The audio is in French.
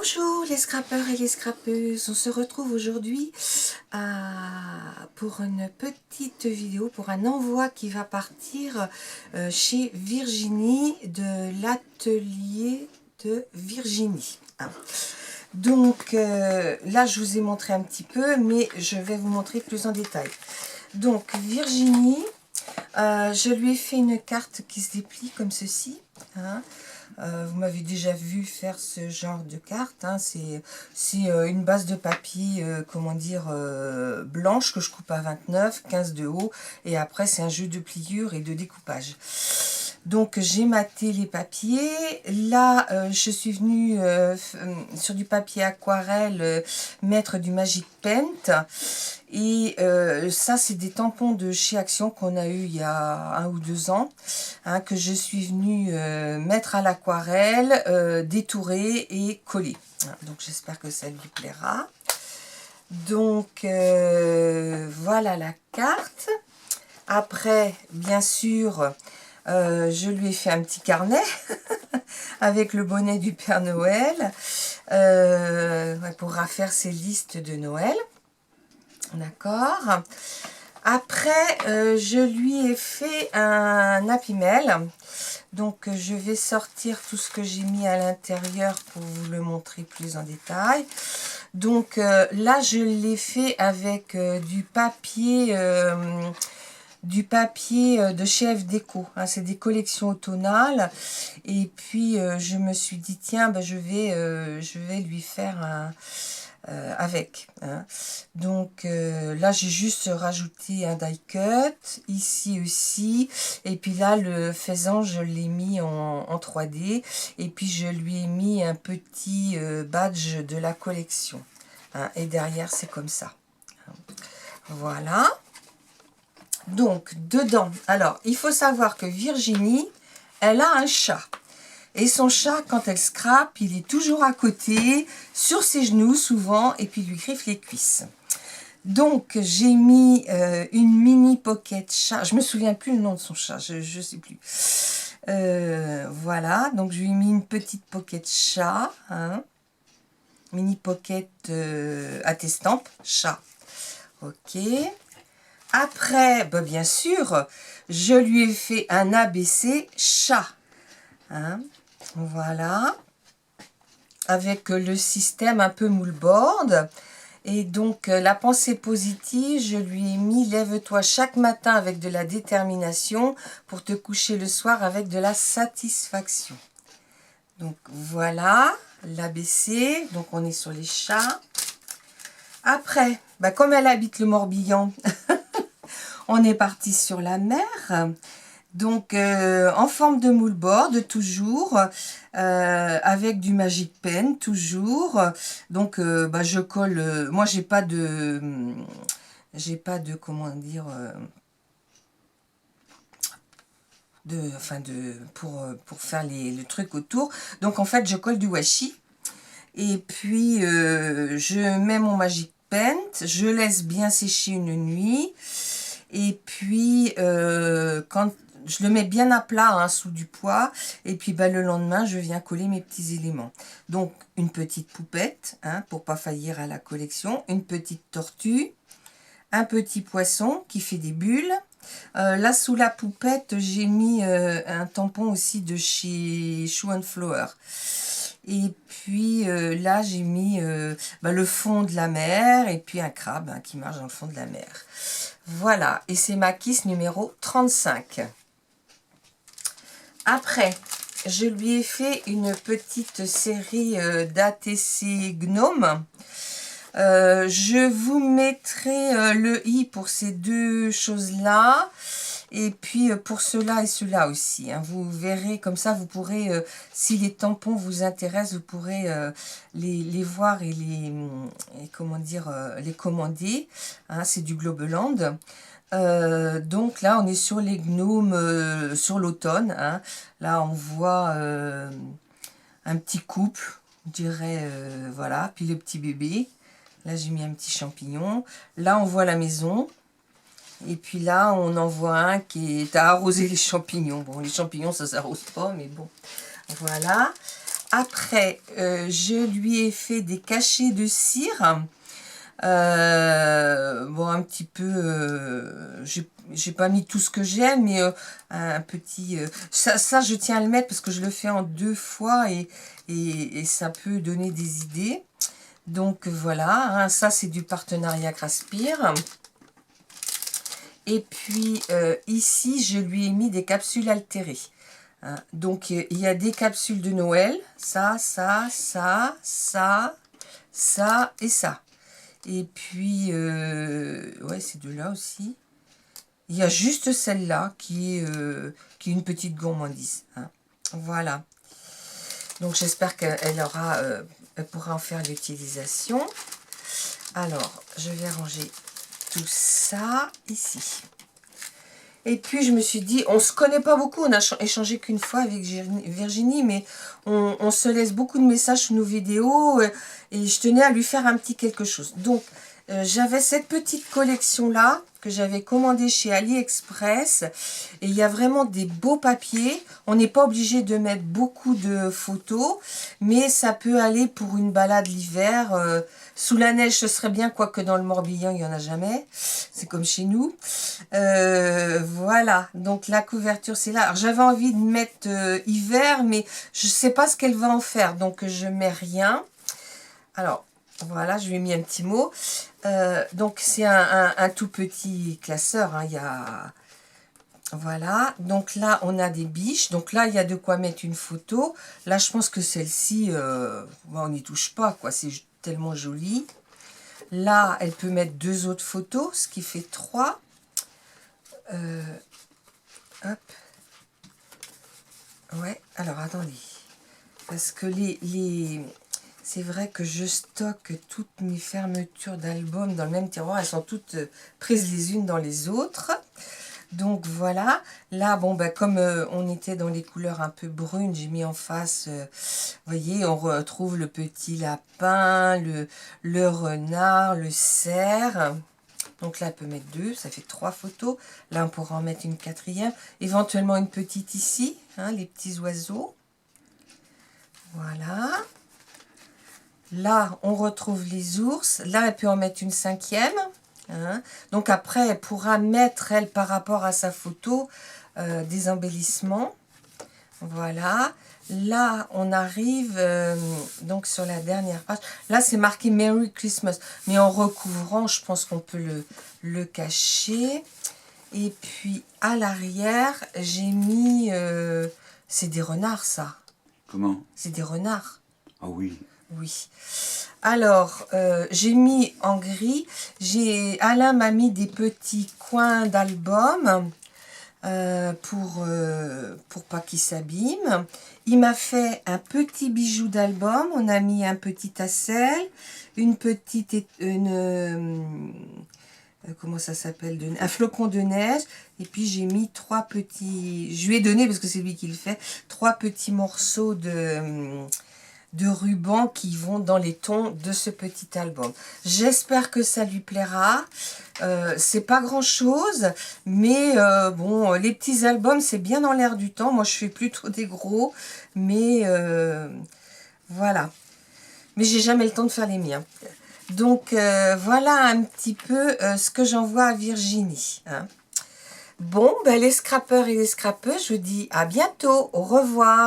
Bonjour les scrappeurs et les scrappeuses, on se retrouve aujourd'hui pour une petite vidéo, pour un envoi qui va partir chez Virginie de l'atelier de Virginie. Donc là je vous ai montré un petit peu, mais je vais vous montrer plus en détail. Donc Virginie, je lui ai fait une carte qui se déplie comme ceci. Vous m'avez déjà vu faire ce genre de carte. C'est une base de papier, blanche que je coupe à 29, 15 de haut. Et après, c'est un jeu de pliure et de découpage. Donc, j'ai maté les papiers. Là, je suis venue sur du papier aquarelle mettre du Magic Paint. Et ça, c'est des tampons de chez Action qu'on a eu il y a 1 ou 2 ans, que je suis venue mettre à l'aquarelle, détourer et coller. Donc, j'espère que ça lui plaira. Donc, voilà la carte. Après, bien sûr, je lui ai fait un petit carnet avec le bonnet du Père Noël pour refaire ses listes de Noël. D'accord. Après, je lui ai fait un Happy Mail. Donc, je vais sortir tout ce que j'ai mis à l'intérieur pour vous le montrer plus en détail. Donc, là, je l'ai fait avec du papier de chez F Déco. C'est des collections automnales. Et puis, je me suis dit, tiens, je vais lui faire un... avec. Donc là j'ai juste rajouté un die cut, ici aussi, et puis là le faisan je l'ai mis en 3D, et puis je lui ai mis un petit badge de la collection. Et derrière c'est comme ça. Voilà. Donc dedans, alors il faut savoir que Virginie, elle a un chat. Et son chat, quand elle scrape, il est toujours à côté, sur ses genoux souvent, et puis il lui griffe les cuisses. Donc, j'ai mis une mini pocket chat. Je me souviens plus le nom de son chat, je ne sais plus. Voilà, donc je lui ai mis une petite pocket chat. Mini pocket à t'estampe, chat. Ok. Après, bien sûr, je lui ai fait un ABC chat. Voilà, avec le système un peu moule-board. Et donc, la pensée positive, je lui ai mis « Lève-toi chaque matin avec de la détermination pour te coucher le soir avec de la satisfaction ». Donc, voilà l'ABC. Donc, on est sur les chats. Après, comme elle habite le Morbihan, on est parti sur la mer. Donc, en forme de moule-board, toujours, avec du Magic Pen, toujours. Donc, je colle. Moi, j'ai pas de, comment dire, pour faire le truc autour. Donc, en fait, je colle du washi. Et puis, je mets mon Magic Paint. Je laisse bien sécher une nuit. Et puis, quand je le mets bien à plat, sous du poids, et puis le lendemain, je viens coller mes petits éléments. Donc, une petite poupette, pour pas faillir à la collection, une petite tortue, un petit poisson qui fait des bulles. Là, sous la poupette, j'ai mis un tampon aussi de chez Shoe & Flower. Et puis là, j'ai mis le fond de la mer, et puis un crabe qui marche dans le fond de la mer. Voilà, et c'est ma kiss numéro 35. Après, je lui ai fait une petite série d'ATC Gnome. Je vous mettrai le i pour ces deux choses-là. Et puis pour cela et cela aussi. Vous verrez, comme ça, vous pourrez, si les tampons vous intéressent, vous pourrez les voir et les commander. C'est du Globeland. Donc là, on est sur les gnomes sur l'automne. Là, on voit un petit couple, je dirais, voilà. Puis le petit bébé. Là, j'ai mis un petit champignon. Là, on voit la maison. Et puis là, on en voit un qui est à arroser les champignons. Bon, les champignons, ça s'arrose pas, mais bon. Voilà. après, je lui ai fait des cachets de cire. Bon, un petit peu, j'ai pas mis tout ce que j'aime, mais un petit... ça, je tiens à le mettre parce que je le fais en 2 fois et ça peut donner des idées. Donc voilà, hein, ça c'est du partenariat Craspire. Et puis ici, je lui ai mis des capsules altérées. Hein. Donc il y a des capsules de Noël, ça et ça. Et puis, ouais, c'est de là aussi. Il y a juste celle-là qui est une petite gourmandise. Hein. Voilà. Donc j'espère qu'elle aura, elle pourra en faire l'utilisation. Alors, je vais ranger tout ça ici. Et puis je me suis dit, on se connaît pas beaucoup, on a échangé qu'une fois avec Virginie, mais on se laisse beaucoup de messages sous nos vidéos et je tenais à lui faire un petit quelque chose. Donc j'avais cette petite collection là que j'avais commandée chez AliExpress et il y a vraiment des beaux papiers. On n'est pas obligé de mettre beaucoup de photos, mais ça peut aller pour une balade l'hiver. Sous la neige, ce serait bien, quoique dans le Morbihan, il n'y en a jamais. C'est comme chez nous. Voilà, donc la couverture, c'est là. Alors, j'avais envie de mettre hiver, mais je ne sais pas ce qu'elle va en faire, donc je mets rien. Alors, voilà, je lui ai mis un petit mot. Donc, c'est un tout petit classeur. Hein, il y a... Voilà, donc là, on a des biches. Donc là, il y a de quoi mettre une photo. Là, je pense que celle-ci, on n'y touche pas, quoi. C'est tellement joli. Là, elle peut mettre 2 autres photos, ce qui fait 3. Hop. Ouais, alors attendez. Parce que c'est vrai que je stocke toutes mes fermetures d'albums dans le même tiroir. Elles sont toutes prises les unes dans les autres. Donc voilà. Là, bon, ben, comme on était dans les couleurs un peu brunes, j'ai mis en face, vous voyez, on retrouve le petit lapin, le renard, le cerf. Donc là, elle peut mettre 2, ça fait 3 photos. Là, on pourra en mettre une 4e. Éventuellement une petite ici, hein, les petits oiseaux. Voilà. Là, on retrouve les ours. Là, elle peut en mettre une 5e. Hein. Donc après, elle pourra mettre, elle, par rapport à sa photo, des embellissements. Voilà. Là, on arrive donc sur la dernière page. Là, c'est marqué Merry Christmas. Mais en recouvrant, je pense qu'on peut le cacher. Et puis, à l'arrière, j'ai mis... c'est des renards, ça. Comment? C'est des renards. Ah oui. Oui. Alors, j'ai mis en gris. Alain m'a mis des petits coins d'album. Pour pas qu'il s'abîme. Il m'a fait un petit bijou d'album. On a mis un petit tassel, une petite, comment ça s'appelle, un flocon de neige. Et puis j'ai mis 3 petits, je lui ai donné parce que c'est lui qui le fait, 3 petits morceaux de ruban qui vont dans les tons de ce petit album. J'espère que ça lui plaira. C'est pas grand chose, mais bon, les petits albums, c'est bien dans l'air du temps. Moi, je fais plutôt des gros, mais voilà. Mais j'ai jamais le temps de faire les miens. Donc, voilà un petit peu ce que j'envoie à Virginie. Hein. Bon, ben, les scrappeurs et les scrappeuses, je vous dis à bientôt. Au revoir.